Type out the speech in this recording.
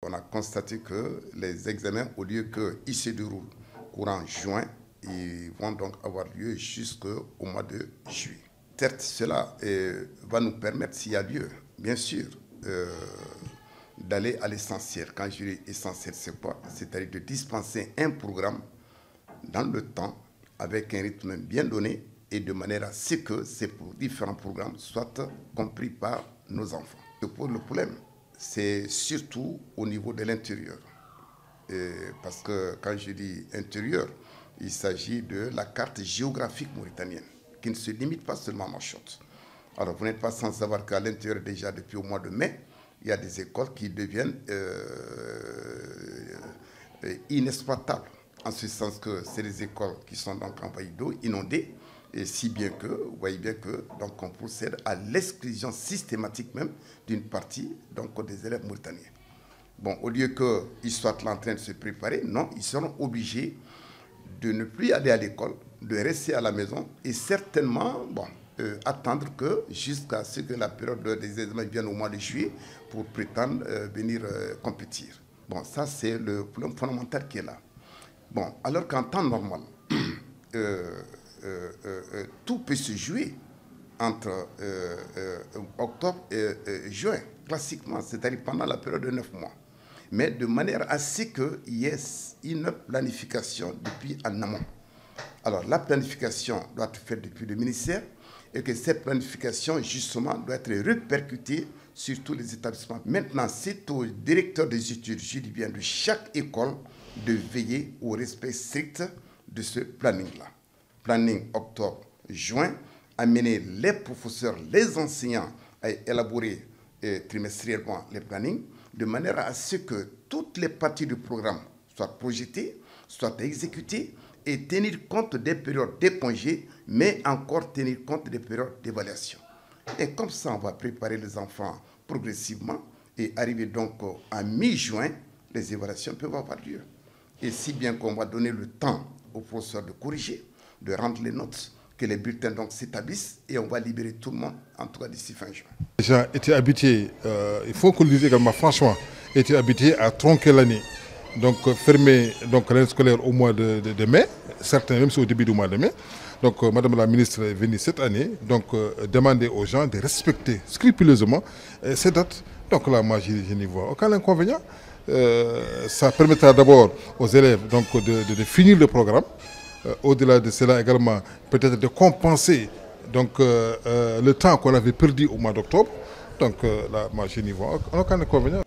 on a constaté que les examens, au lieu qu'ils se déroulent courant juin, ils vont donc avoir lieu jusqu'au mois de juillet. Certes, cela va nous permettre, s'il y a lieu, bien sûr, d'aller à l'essentiel. Quand je dis essentiel, c'est quoi? C'est-à-dire de dispenser un programme dans le temps, avec un rythme bien donné, et de manière à ce que ces différents programmes soient compris par nos enfants. Le problème, c'est surtout au niveau de l'intérieur. Parce que quand je dis intérieur, il s'agit de la carte géographique mauritanienne, qui ne se limite pas seulement à Nouakchott. Alors, vous n'êtes pas sans savoir qu'à l'intérieur, déjà depuis au mois de mai, il y a des écoles qui deviennent inexploitables, en ce sens que c'est des écoles qui sont donc envahies d'eau, inondées, et si bien que, vous voyez bien que, donc on procède à l'exclusion systématique même d'une partie donc, des élèves mauritaniens. Bon, au lieu qu'ils soient là en train de se préparer, non, ils seront obligés de ne plus aller à l'école, de rester à la maison et certainement, attendre que jusqu'à ce que la période des examens vienne au mois de juillet pour prétendre venir compétir. Bon, ça c'est le problème fondamental qui est là. Bon, alors qu'en temps normal, tout peut se jouer entre octobre et juin, classiquement, c'est-à-dire pendant la période de 9 mois. Mais de manière à ce qu'il y ait une planification depuis en amont. Alors, la planification doit être faite depuis le ministère et que cette planification, justement, doit être répercutée sur tous les établissements. Maintenant, c'est au directeur des études, je dis bien de chaque école, de veiller au respect strict de ce planning-là. Planning octobre-juin, amener les professeurs, les enseignants à élaborer trimestriellement les plannings, de manière à ce que toutes les parties du programme soient projetées, soient exécutées et tenir compte des périodes de congés, mais encore tenir compte des périodes d'évaluation. Et comme ça, on va préparer les enfants progressivement et arriver donc à mi-juin, les évaluations peuvent avoir lieu. Et si bien qu'on va donner le temps aux professeurs de corriger, de rendre les notes, que les bulletins donc s'établissent et on va libérer tout le monde, en tout cas d'ici fin juin. Déjà été habitué, il faut qu'on le dise également franchement, été habitué à tronquer l'année. Donc fermer l'année scolaire au mois de mai, certains même c'est au début du mois de mai. Donc Madame la ministre est venue cette année demander aux gens de respecter scrupuleusement ces dates. Donc là, moi je n'y vois aucun inconvénient. Ça permettra d'abord aux élèves de finir le programme. Au-delà de cela également, peut-être de compenser le temps qu'on avait perdu au mois d'octobre. Donc là, moi je n'y vois aucun inconvénient.